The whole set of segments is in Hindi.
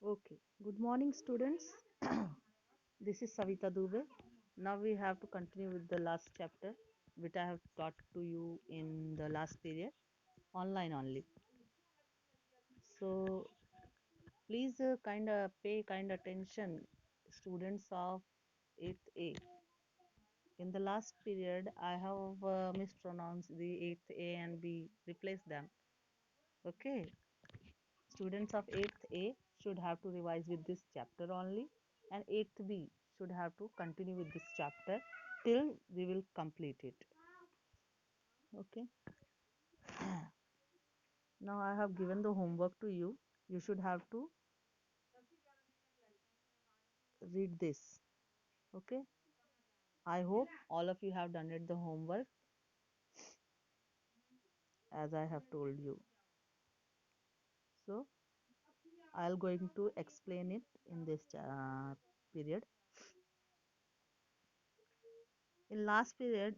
Okay. Good morning, students. This is Savita Dubey. Now we have to continue with the last chapter, which I have taught to you in the last period, online only. So please kind attention, students of 8th A. In the last period, I have mispronounced the 8th A and B, replace them. Okay. Students of 8th A should have to revise with this chapter only, and 8th B should have to continue with this chapter till we will complete it. Okay. Now I have given the homework to you. You should have to read this. Okay. I hope all of you have done it the homework as I have told you. So I'll going to explain it in this period. In last period,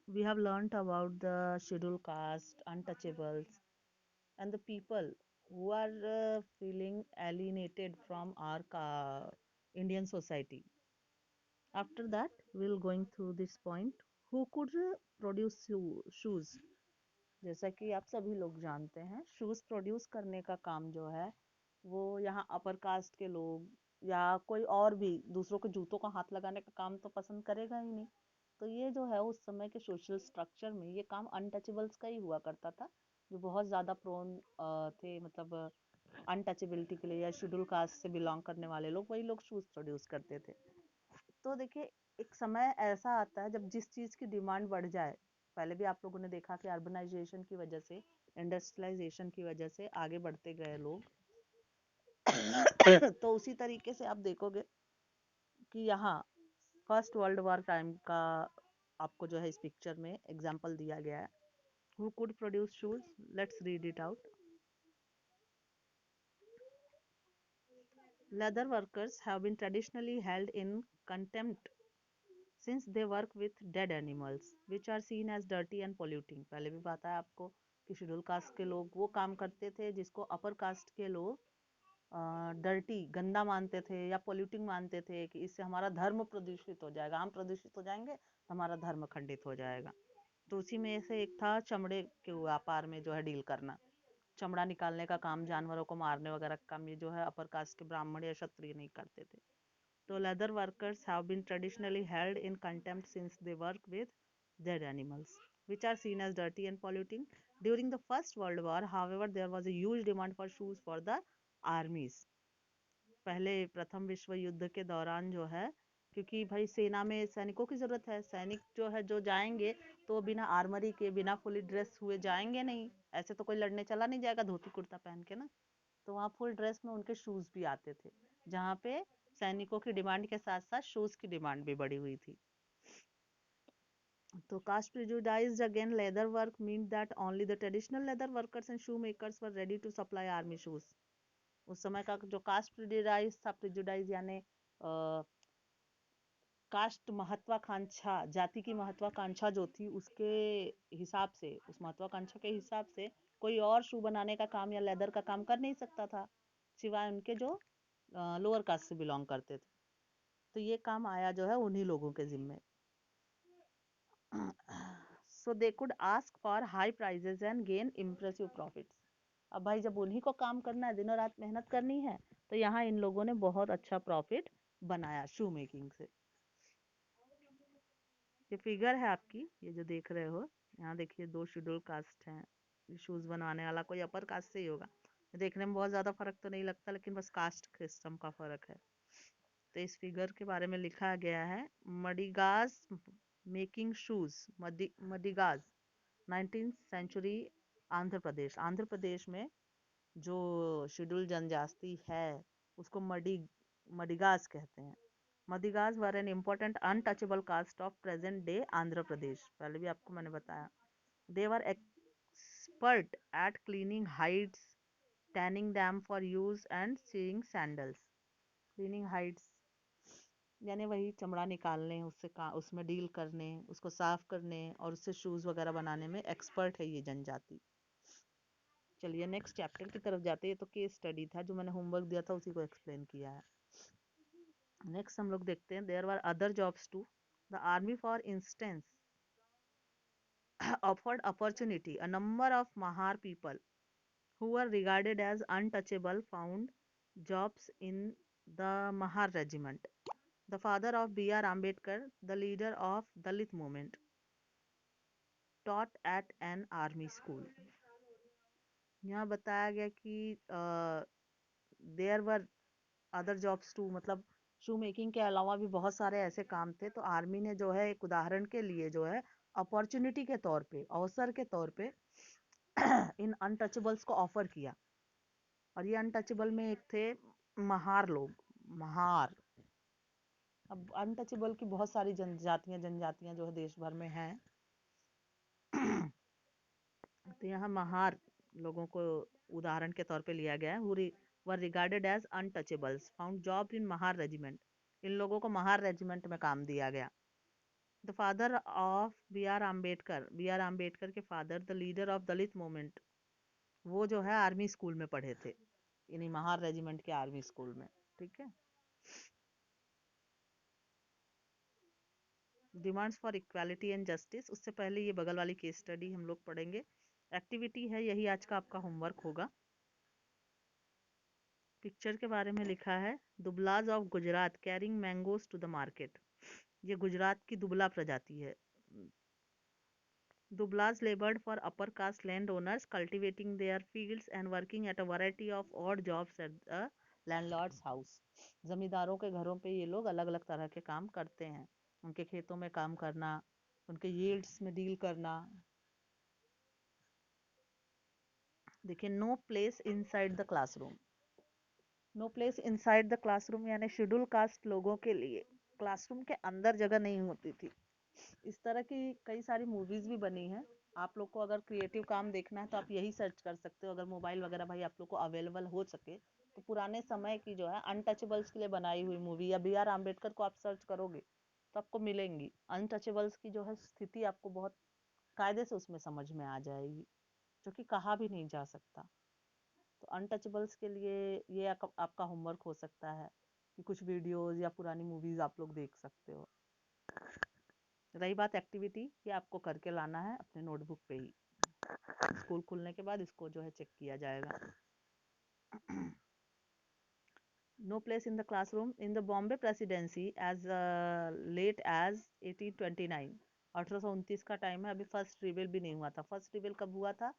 we have learnt about the scheduled caste, untouchables, and the people who are feeling alienated from our Indian society. After that, we'll going through this point. Who could produce shoes? जैसा कि आप सभी लोग जानते हैं, शूज प्रोड्यूस करने का काम जो है वो यहाँ अपर कास्ट के लोग या कोई और भी दूसरों के जूतों का हाथ लगाने का काम तो पसंद करेगा ही नहीं। तो ये जो है उस समय के सोशल स्ट्रक्चर में ये काम अनटचेबल्स का ही हुआ करता था, जो बहुत ज़्यादा प्रोन थे, मतलब अनटचेबिलिटी के लिए, या शेड्यूल कास्ट से बिलोंग करने वाले लोग, वही लोग शूज प्रोड्यूस करते थे। तो देखिए, एक समय ऐसा आता है जब जिस चीज़ की डिमांड बढ़ जाए। पहले भी आप लोगों ने देखा कि अर्बनाइजेशन की वजह से, इंडस्ट्रियलाइजेशन की वजह से आगे बढ़ते गए लोग। तो उसी तरीके से आप देखोगे कि यहाँ फर्स्ट वर्ल्ड वॉर टाइम का आपको जो है इस पिक्चर में एग्जाम्पल दिया गया है। Who could produce shoes? Let's read it out. Leather workers have been traditionally held in contempt since they work with dead animals which are seen as dirty and polluting। पहले भी बताया आपको कि शेड्यूल कास्ट के लोग वो काम करते थे जिसको अपर कास्ट के लोग डर्टी, गंदा मानते थे या पोल्यूटिंग मानते थे, कि इससे हमारा धर्म प्रदूषित हो जाएगा, हम प्रदूषित हो जाएंगे तो हमारा धर्म खंडित हो जाएगा। तो उसी में से एक था चमड़े के व्यापार में जो है डील करना, चमड़ा निकालने का काम, जानवरों को मारने वगैरह का काम, ये जो है अपर कास्ट के ब्राह्मण या क्षत्रिय नहीं करते थे। So leather workers have been traditionally held in contempt since they work with dead animals, which are seen as dirty and polluting. During the First World War, however, there was a huge demand for shoes for the armies. पहले प्रथम विश्व युद्ध के दौरान जो है, क्योंकि भाई सेना में सैनिकों की जरूरत है, सैनिक जो है जो जाएंगे तो बिना आर्मरी के, बिना फुली ड्रेस हुए जाएंगे नहीं। ऐसे तो कोई लड़ने चला नहीं जाएगा धोती कुर्ता पहन के ना। तो वहाँ फुल ड्रेस में उनके शूज भी आते थे, जहाँ पे सैनिकों की डिमांड के साथ साथ शूज की डिमांड भी बढ़ी हुई थी। तो caste prejudiced again leather work mean that only the traditional leather workers and shoe makers were ready to supply army shoes. उस समय का जो कास्ट प्रिजुडाइज था, प्रिजुडाइज यानी कास्ट महत्वाकांक्षा, जाति की महत्वाकांक्षा जो थी उसके हिसाब से, उस महत्वाकांक्षा के हिसाब से कोई और शू बनाने का काम या लेदर का काम कर नहीं सकता था, सिवाय उनके जो लोअर कास्ट से बिलोंग करते थे। तो ये काम आया जो है उन्हीं लोगों के जिम्मे। So they could ask for high prices and gain impressive profits. अब भाई जब उन्हीं को काम करना है, दिनों रात मेहनत करनी है, तो यहाँ इन लोगों ने बहुत अच्छा प्रॉफिट बनाया शू मेकिंग से। ये फिगर है आपकी, ये जो देख रहे हो, यहाँ देखिए दो शेड्यूल कास्ट हैं। शूज बनवाने वाला कोई अपर कास्ट से ही होगा। देखने में बहुत ज्यादा फर्क तो नहीं लगता, लेकिन बस कास्ट सिस्टम का फर्क है। तो इस फिगर के बारे में लिखा गया है, Madigas making shoes, Madigas 19th century, Andhra Pradesh में जो शेड्यूल जनजाति है उसको मडिगाज कहते हैं। Madigas were an important untouchable caste of present day Andhra Pradesh. पहले भी आपको मैंने बताया। They were expert at cleaning hides, tanning them for use and sewing sandals. Cleaning hides यानी वही चमड़ा निकालने, उसमें डील करने, उसको साफ करने और उससे शूज वगैरह बनाने में एक्सपर्ट है ये जनजाति। चलिए नेक्स्ट चैप्टर की तरफ जाते हैं। ये तो केस स्टडी था, जो मैंने होमवर्क दिया था उसी को एक्सप्लेन किया है। नेक्स्ट हम लोग देखते हैं, there were other jobs too. The army for instance offered opportunity. A number of Mahar people who were regarded as untouchable found jobs in the Mahar regiment. The father of B.R. Ambedkar, the leader of Dalit movement, taught at an army school. यहाँ बताया गया कि there were other jobs too, मतलब शू मेकिंग के अलावा भी बहुत सारे ऐसे काम थे। तो आर्मी ने जो है एक उदाहरण के लिए जो है अपॉर्चुनिटी के तौर पे, अवसर के तौर पे इन अनटचेबल्स को ऑफर किया। और ये अनटचेबल में एक थे महार लोग। महार, अब अनटचेबल की बहुत सारी जनजातियां जो है देश भर में हैं। तो यहाँ महार लोगों को उदाहरण के तौर पे लिया गया है। Were regarded as untouchables found job in Mahar regiment. इन लोगों को महार रेजिमेंट में काम दिया गया। The father of B R Ambedkar के father, the leader of Dalit movement, वो जो है आर्मी स्कूल में पढ़े थे, इन्हीं महार रेजिमेंट के आर्मी स्कूल में। ठीक है। Demands for equality and justice, उससे पहले ये बगल वाली केस स्टडी हम लोग पढ़ेंगे। एक्टिविटी है, यही आज का आपका होमवर्क होगा। पिक्चर के बारे में लिखा है, Dublas of Gujarat carrying mangoes to the market. ये गुजरात की दुबला प्रजाति है। दुबलाज labored for upper caste landowners, cultivating their fields and working at a variety of odd jobs at the landlord's house. जमींदारों के घरों पे ये लोग अलग अलग तरह के काम करते हैं। उनके खेतों में काम करना, उनके यील्ड्स में डील करना। देखिए, no place inside the classroom. No place inside the classroom यानी शेड्यूल कास्ट लोगों के लिए क्लासरूम के अंदर जगह नहीं होती थी। इस तरह की कई सारी मूवीज भी बनी हैं। आप लोग को अगर क्रिएटिव काम देखना है तो आप यही सर्च कर सकते हो, अगर मोबाइल वगैरह भाई आप लोग को अवेलेबल हो सके तो। पुराने समय की जो है अनटचेबल्स के लिए बनाई हुई मूवी, या बी आर अम्बेडकर को आप सर्च करोगे तो आपको मिलेंगी। अनटचेबल्स की जो है स्थिति आपको बहुत कायदे से उसमें समझ में आ जाएगी, जो कि कहा भी नहीं जा सकता। तो अनटचेबल्स के लिए ये आपका होमवर्क हो सकता है कि कुछ वीडियोस या पुरानी मूवीज आप लोग देख सकते हो। रही बात एक्टिविटी, ये आपको करके लाना है अपने नोटबुक पे ही। स्कूल खुलने के बाद इसको जो है चेक किया जाएगा। No place in the classroom in the Bombay presidency as late as 1829। 1829 का टाइम है, अभी फर्स्ट रिवेल भी नहीं हुआ था। फर्स्ट रिवेल कब हुआ था?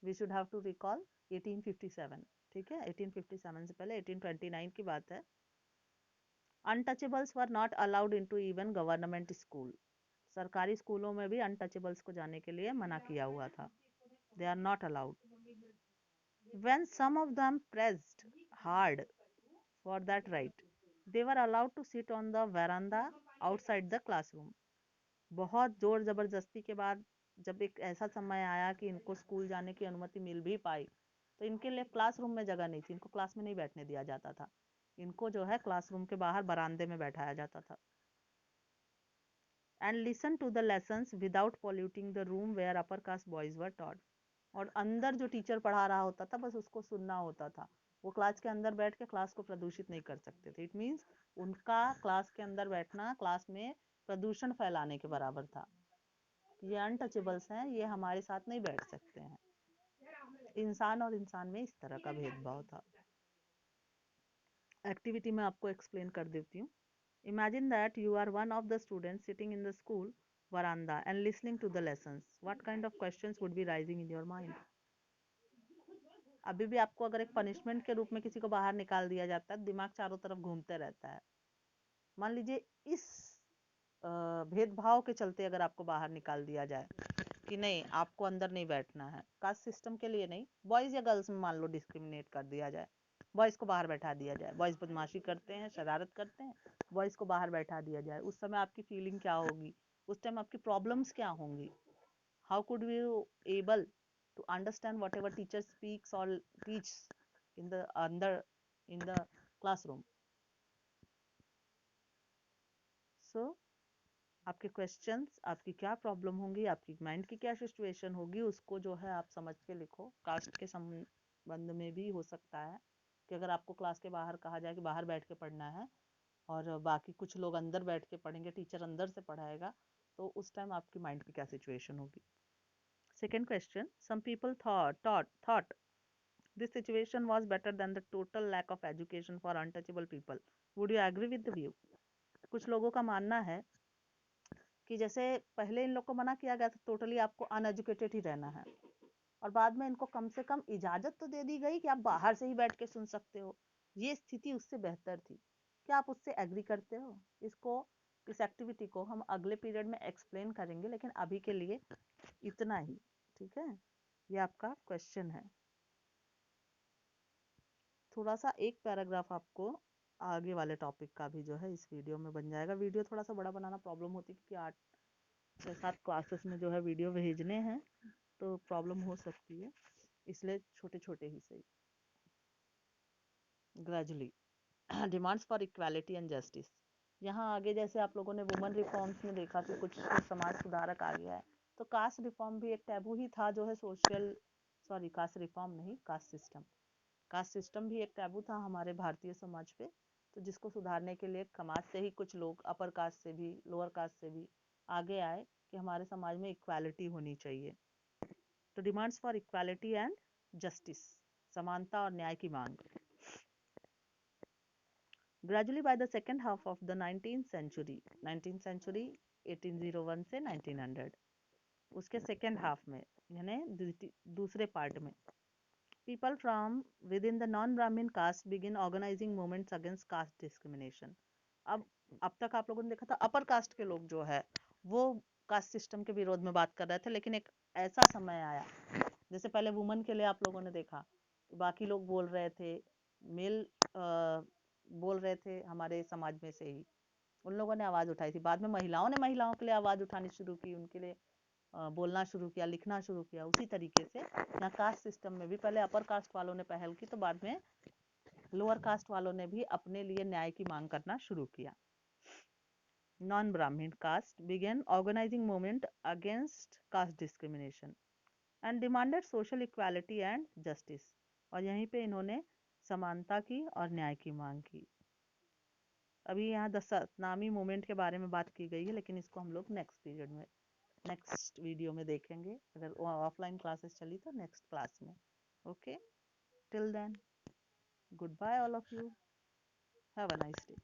We should have to recall 1857। ठीक है, 1857 से पहले 1829 की बात है। Untouchables were not allowed into even government school. सरकारी स्कूलों में भी अनटचेबल्स को जाने के लिए मना किया हुआ था। They are not allowed. When some of them pressed hard for that right, they were allowed to sit on the veranda outside the classroom. बहुत जोर जबरदस्ती के बाद जब एक ऐसा समय आया कि इनको स्कूल जाने की अनुमति मिल भी पाई, तो इनके लिए क्लासरूम में जगह नहीं थी। इनको क्लास में नहीं बैठने दिया जाता था। इनको जो है क्लासरूम के बाहर बरामदे में बैठाया जाता था। And listen to the lessons without polluting the room where upper caste boys were taught. और अंदर जो टीचर पढ़ा रहा होता था बस उसको सुनना होता था। वो क्लास के अंदर बैठ के क्लास को प्रदूषित नहीं कर सकते थे। इट मीन्स उनका क्लास के अंदर बैठना क्लास में प्रदूषण फैलाने के बराबर था। ये अनटचेबल्स हैं, ये हमारे साथ नहीं बैठ सकते हैं। इंसान और इंसान में इस तरह का भेदभाव था। एक्टिविटी में आपको एक्सप्लेन कर देती हूँ। Imagine that you are one of the students sitting in the school veranda and listening to the lessons. What kind of questions would be rising in your mind? अभी भी आपको अगर एक पनिशमेंट के रूप में किसी को बाहर निकाल दिया जाता है, दिमाग चारों तरफ घूमते रहता है। मान लीजिए इस भेदभाव के चलते अगर आपको बाहर निकाल दिया जाए कि नहीं, आपको अंदर नहीं बैठना है। कास्ट सिस्टम के लिए नहीं, बॉयज या गर्ल्स में मान लो डिस्क्रिमिनेट कर दिया जाए, बॉयज को बाहर बैठा दिया जाए। बॉयज बदमाशी करते हैं, शरारत करते हैं, बॉयज को बाहर बैठा दिया जाए। उस समय आपकी फीलिंग क्या होगी? उस टाइम आपकी प्रॉब्लम्स क्या होंगी? How could you able to understand whatever teacher speaks or teaches in the under in the classroom? So आपके क्वेश्चंस, आपकी क्या प्रॉब्लम होंगी, आपकी माइंड की क्या सिचुएशन होगी, उसको जो है आप समझ के लिखो। कास्ट के संबंध में भी हो सकता है कि अगर आपको क्लास के बाहर कहा जाए कि बाहर बैठ के पढ़ना है और बाकी कुछ लोग अंदर बैठ के पढ़ेंगे, टीचर अंदर से पढ़ाएगा, तो उस टाइम आपकी माइंड की क्या सिचुएशन होगी। Second question, some people thought this situation was better than the total lack of education for untouchable people. Would you agree with the view? कुछ लोगों का मानना है कि जैसे पहले इन लोग को मना किया गया था टोटली आपको अनएजुकेटेड ही रहना है, और बाद में इनको कम से कम इजाजत तो दे दी गई कि आप बाहर से ही बैठ के सुन सकते हो। ये स्थिति उससे बेहतर थी। क्या आप उससे एग्री करते हो? इसको, इस एक्टिविटी को हम अगले पीरियड में एक्सप्लेन करेंगे, लेकिन अभी के लिए इतना ही। ठीक है, ये आपका क्वेश्चन है। थोड़ा सा एक पैराग्राफ आपको आगे वाले टॉपिक का भी जो है इस वीडियो में बन जाएगा। वीडियो थोड़ा सा बड़ा बनाना प्रॉब्लम होती है क्योंकि 8 से 7 क्लासेस में जो है वीडियो भेजने हैं, तो प्रॉब्लम हो सकती है, इसलिए छोटे छोटे ही सही। Gradually demands for equality and justice. यहाँ आगे जैसे आप लोगों ने वुमेन रिफॉर्म्स में देखा कि कुछ समाज सुधारक आ गया है, तो कास्ट रिफॉर्म भी एक टैबू ही था जो है सोशल, सॉरी कास्ट रिफॉर्म नहीं, कास्ट सिस्टम। कास्ट सिस्टम भी एक टैबू था हमारे भारतीय समाज पे, तो जिसको सुधारने के लिए समाज से ही कुछ लोग अपर कास्ट से भी, लोअर कास्ट से भी आगे आए कि हमारे समाज में इक्वालिटी होनी चाहिए। तो demands for equality and justice, समानता और न्याय की मांग। Gradually by the second half of the 19th century, 19th century 1801 से 1900, उसके सेकेंड हाफ में यानी दूसरे पार्ट में, people from within the non-Brahmin caste begin organizing movements against caste discrimination. अब तक आप लोगों ने देखा था अपर कास्ट के लोग जो है वो कास्ट सिस्टम के विरोध में बात कर रहे थे, लेकिन एक ऐसा समय आया, जैसे पहले वुमन के लिए आप लोगों ने देखा बाकी लोग बोल रहे थे, मेल बोल रहे थे हमारे समाज में से ही, उन लोगों ने आवाज उठाई थी। बाद में महिलाओं ने महिलाओं के लिए आवाज उठानी शुरू की, उनके लिए बोलना शुरू किया, लिखना शुरू किया। उसी तरीके से यहाँ कास्ट सिस्टम में भी पहले अपर कास्ट वालों ने पहल की, तो बाद में लोअर कास्ट वालों ने भी अपने लिए न्याय की मांग करना शुरू किया। नॉन ब्राह्मण cast began organizing movement against caste discrimination and demanded social equality and justice. और यहीं पे इन्होंने समानता की और न्याय की मांग की। अभी यहाँ सतनामी मूवमेंट के बारे में बात की गई है, लेकिन इसको हम लोग नेक्स्ट पीरियड में, नेक्स्ट वीडियो में देखेंगे। अगर ऑफलाइन क्लासेस चली तो नेक्स्ट क्लास में। Okay, till then, good bye all of you, have a nice day.